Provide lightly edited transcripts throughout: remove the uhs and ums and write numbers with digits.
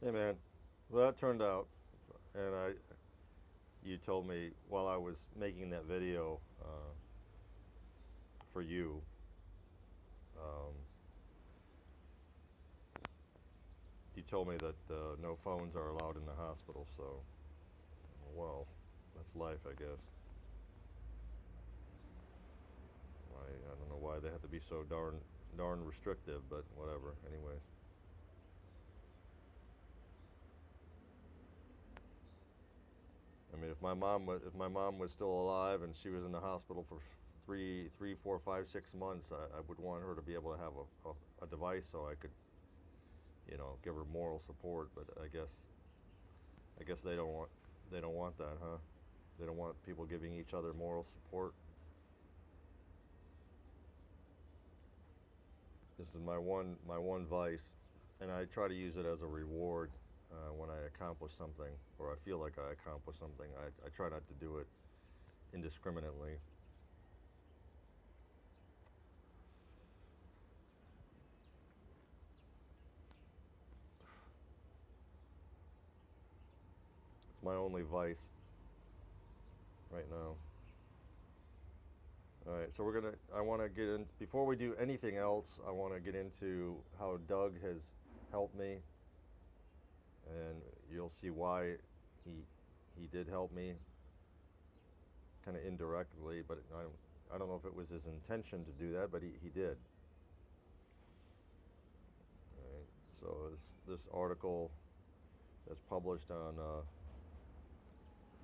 Hey man, well, that turned out, and you told me while I was making that video for you, um, you told me that no phones are allowed in the hospital. So, well, that's life, I guess. I don't know why they have to be so darn restrictive, but whatever. Anyways, I mean, if my mom was still alive and she was in the hospital for 3, 4, 5, 6 months, I would want her to be able to have a device so I could give her moral support. But I guess they don't want that, huh? They don't want people giving each other moral support. This is my one vice, and I try to use it as a reward when I accomplish something, or I feel like I accomplished something. I try not to do it indiscriminately. It's my only vice right now. All right, so I want to get in before we do anything else. I want to get into how Doug has helped me, and you'll see why he he did help me, kind of indirectly, but I don't know if it was his intention to do that, but he did. Right. So this article that's published on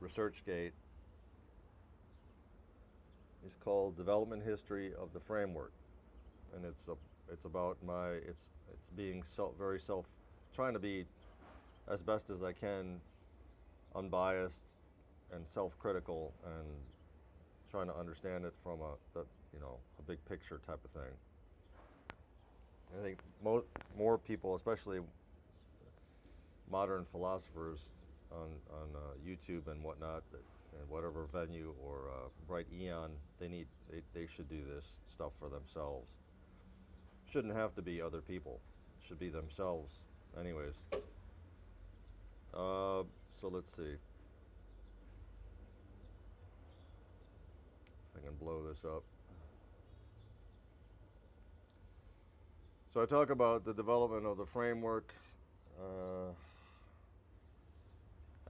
ResearchGate is called "Development History of the Framework," and it's about it's being very self trying to be as best as I can unbiased and self-critical and trying to understand it from a big picture type of thing. I think more people, especially modern philosophers on YouTube and whatnot, and whatever venue or Bright Eon, they should do this stuff for themselves. Shouldn't have to be other people. Should be themselves. Anyways, so let's see if I can blow this up. So I talk about the development of the framework. Uh,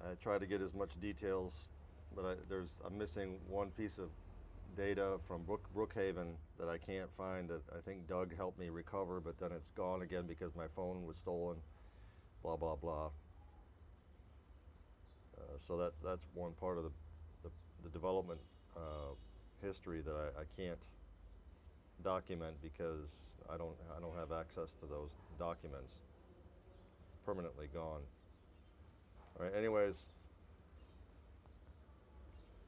I try to get as much details, but I'm missing one piece of data from Brookhaven that I can't find, that I think Doug helped me recover, but then it's gone again because my phone was stolen. Blah blah blah. So that's one part of the, the development history that I can't document because I don't have access to those documents. Permanently gone. All right. Anyways,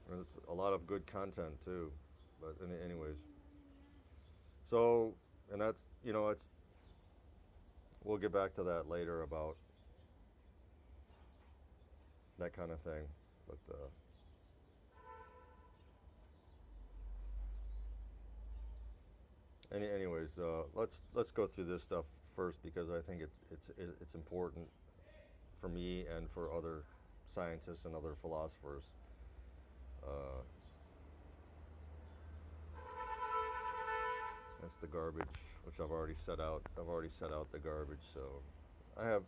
there's a lot of good content too. But anyways, so and that's it's we'll get back to that later about that kind of thing. But anyways, let's go through this stuff first because I think it's important for me and for other scientists and other philosophers. Uh, that's the garbage, which I've already set out. I've already set out the garbage, so I have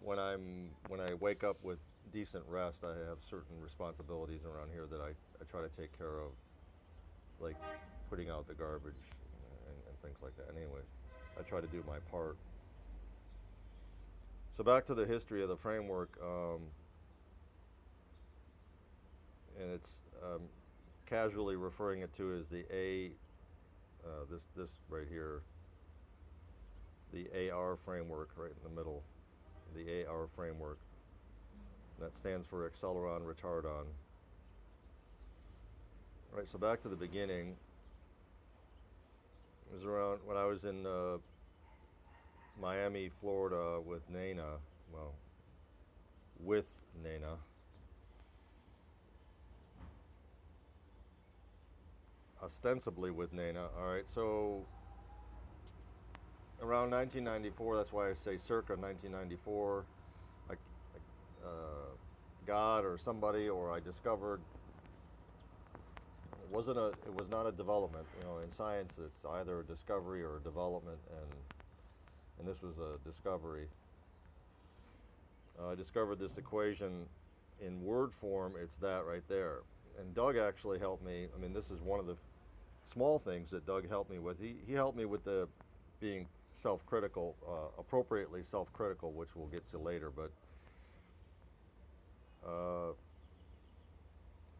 when I wake up with decent rest, I have certain responsibilities around here that I try to take care of, like putting out the garbage and things like that. Anyway, I try to do my part. So back to the history of the framework, and it's casually referring it to as the this right here, the AR framework, right in the middle, the AR framework. That stands for acceleron retardon. Right. So back to the beginning. It was around when I was in Miami, Florida, with Nana. Well, with Nana. Ostensibly with Nana. All right. So around 1994, that's why I say circa 1994, I, God or somebody, or I discovered it was not a development. You know, in science, it's either a discovery or a development, and this was a discovery. I discovered this equation in word form. It's that right there. And Doug actually helped me. I mean, this is one of the small things that Doug helped me with. He helped me with the being self-critical, appropriately self-critical, which we'll get to later. But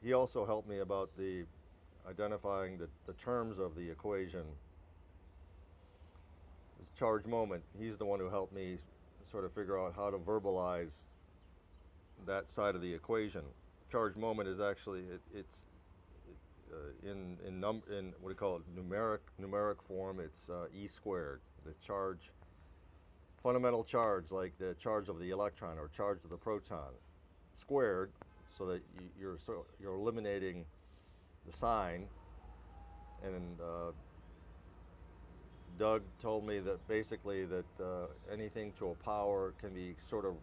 he also helped me about the identifying the terms of the equation. This charge moment, he's the one who helped me sort of figure out how to verbalize that side of the equation. Charge moment is actually, it's in what do you call it, numeric form, it's E squared. The charge, fundamental charge, like the charge of the electron or charge of the proton, squared, so that you're eliminating the sign. And Doug told me that basically that anything to a power can be sort of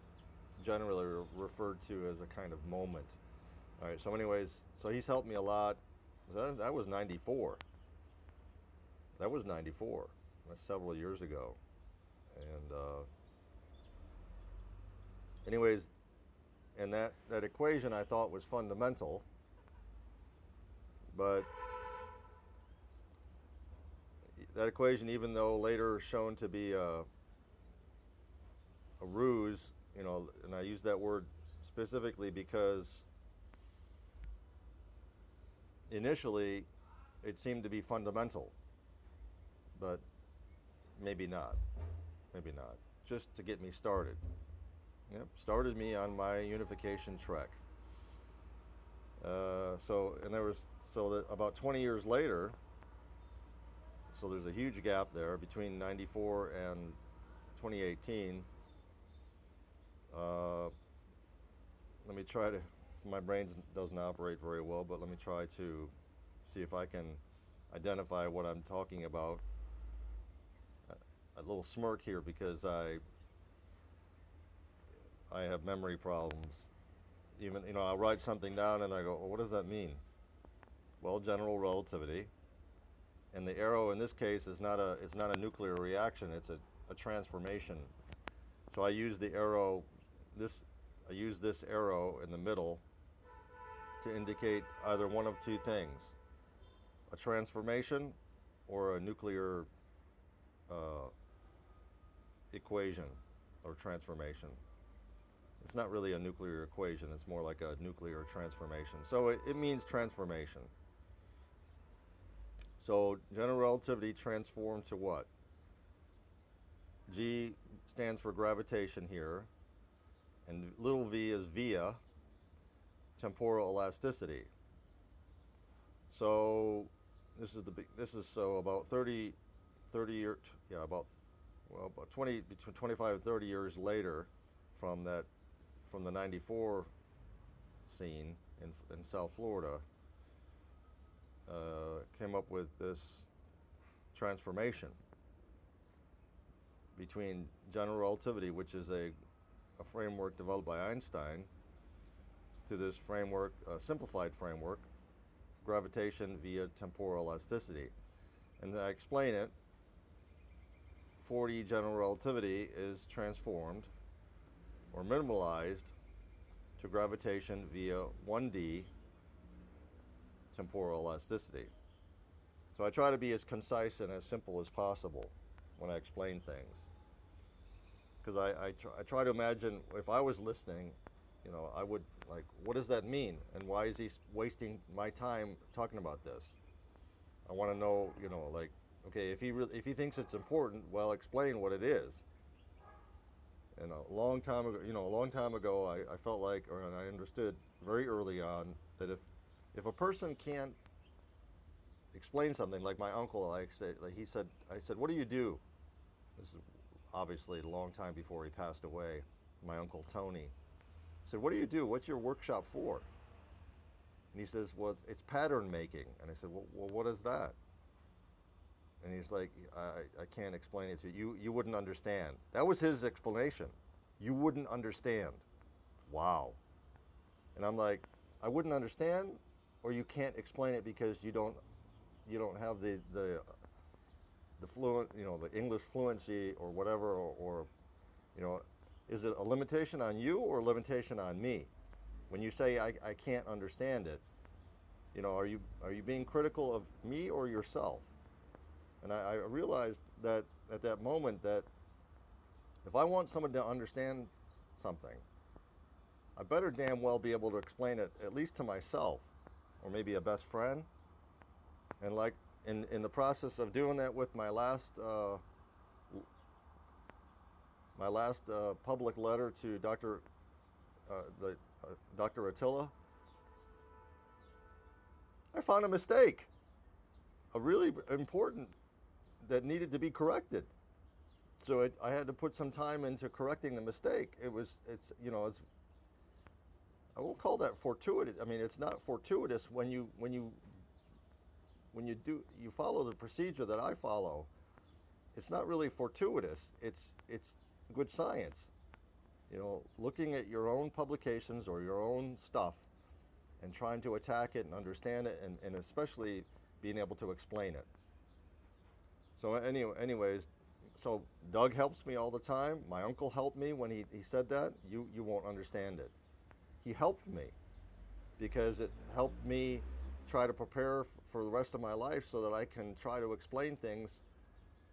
generally referred to as a kind of moment. All right, so anyways, so he's helped me a lot. That was 94. That was 94. That's several years ago. And anyways, and that equation I thought was fundamental, but that equation, even though later shown to be a ruse, you know, and I use that word specifically because initially it seemed to be fundamental, but maybe not, just to get me started. Yep, started me on my unification trek. So that about 20 years later, so there's a huge gap there between 94 and 2018. Let me try to, my brain doesn't operate very well, but let me try to see if I can identify what I'm talking about. A little smirk here because I have memory problems. Even, you know, I'll write something down and I go, well, what does that mean? Well, general relativity. And the arrow in this case is not a nuclear reaction, it's a transformation. So I use the arrow, I use this arrow in the middle to indicate either one of two things, a transformation or a nuclear equation or transformation. It's not really a nuclear equation, it's more like a nuclear transformation. So it means transformation. So general relativity transformed to what? G stands for gravitation here, and little v is via temporal elasticity. So this is so about 30 years, yeah, about 20, between 25 and 30 years later from the 94 scene in South Florida, came up with this transformation between general relativity, which is a framework developed by Einstein, to this framework, a simplified framework, gravitation via temporal elasticity. And I explain it, 4D general relativity is transformed or minimalized to gravitation via 1D temporal elasticity. So I try to be as concise and as simple as possible when I explain things. Because I try to imagine if I was listening, you know, I would like, what does that mean? And why is he wasting my time talking about this? I want to know, you know, like, okay, if he thinks it's important, well, explain what it is. And a long time ago, I felt like, or I understood very early on that if a person can't explain something, like my uncle, I said, what do you do? This is obviously a long time before he passed away, my Uncle Tony. I said, what do you do? What's your workshop for? And he says, well, it's pattern making. And I said, well, what is that? And he's like, I can't explain it to you. You wouldn't understand. That was his explanation. You wouldn't understand. Wow. And I'm like, I wouldn't understand, or you can't explain it because you don't have the fluent, the English fluency or whatever, or you know, is it a limitation on you or a limitation on me? When you say I can't understand it, are you being critical of me or yourself? And I realized that at that moment that if I want someone to understand something, I better damn well be able to explain it at least to myself, or maybe a best friend. And like in the process of doing that with my last public letter to Dr. Attila, I found a mistake, a really important that needed to be corrected. So I had to put some time into correcting the mistake. It's I won't call that fortuitous. I mean, it's not fortuitous when you follow the procedure that I follow. It's not really fortuitous. It's good science. Looking at your own publications or your own stuff and trying to attack it and understand it, and especially being able to explain it. So anyways, so Doug helps me all the time. My uncle helped me when he said that. You won't understand it. He helped me because it helped me try to prepare for the rest of my life so that I can try to explain things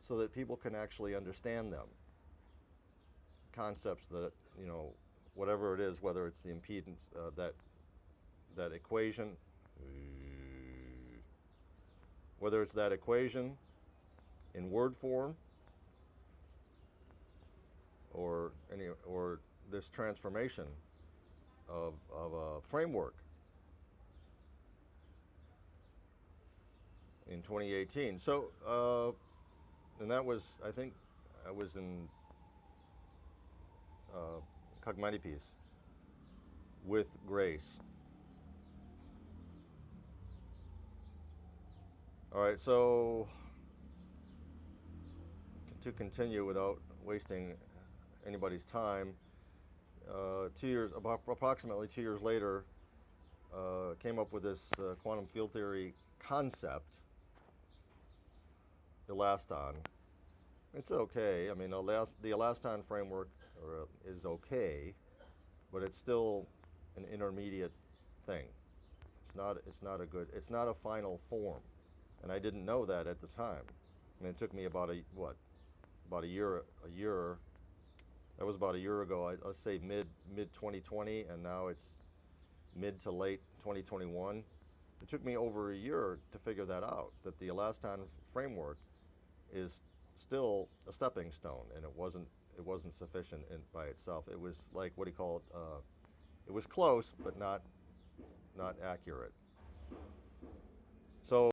so that people can actually understand them. Concepts that, whatever it is, whether it's the impedance, that equation, whether it's that equation in word form, or this transformation of a framework in 2018. So, and that was, I think, I was in Cognitis with Grace. All right, so to continue without wasting anybody's time, approximately 2 years later, came up with this quantum field theory concept, Elaston. It's okay. I mean, the Elaston framework is okay, but it's still an intermediate thing. It's not a final form, and I didn't know that at the time. And it took me about a year. That was about a year ago. Let's say mid 2020, and now it's mid to late 2021. It took me over a year to figure that out. That the Elaston framework is still a stepping stone, and it wasn't sufficient by itself. It was like, what do you call it? It was close, but not accurate. So